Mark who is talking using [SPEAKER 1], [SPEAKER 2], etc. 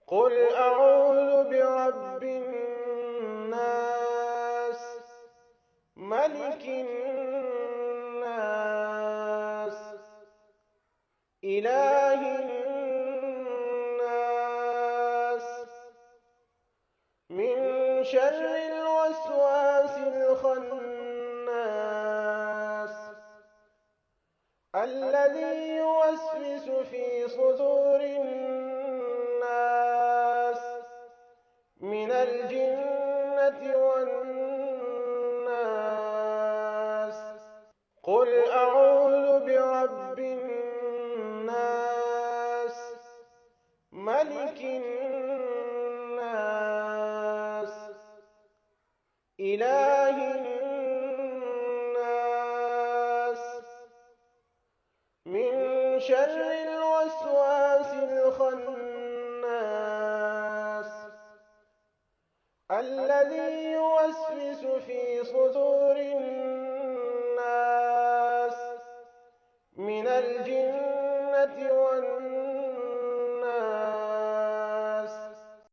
[SPEAKER 1] قل أعوذ برب الناس ملك الناس إله الناس من شر الوسواس الخناس الذي يوسوس في صدور الناس من الجنة والناس. قل أعوذ برب الناس ملك الناس إله الناس من شر الوسواس الخناس الذي يوسوس في صدور الناس من الجنة والناس.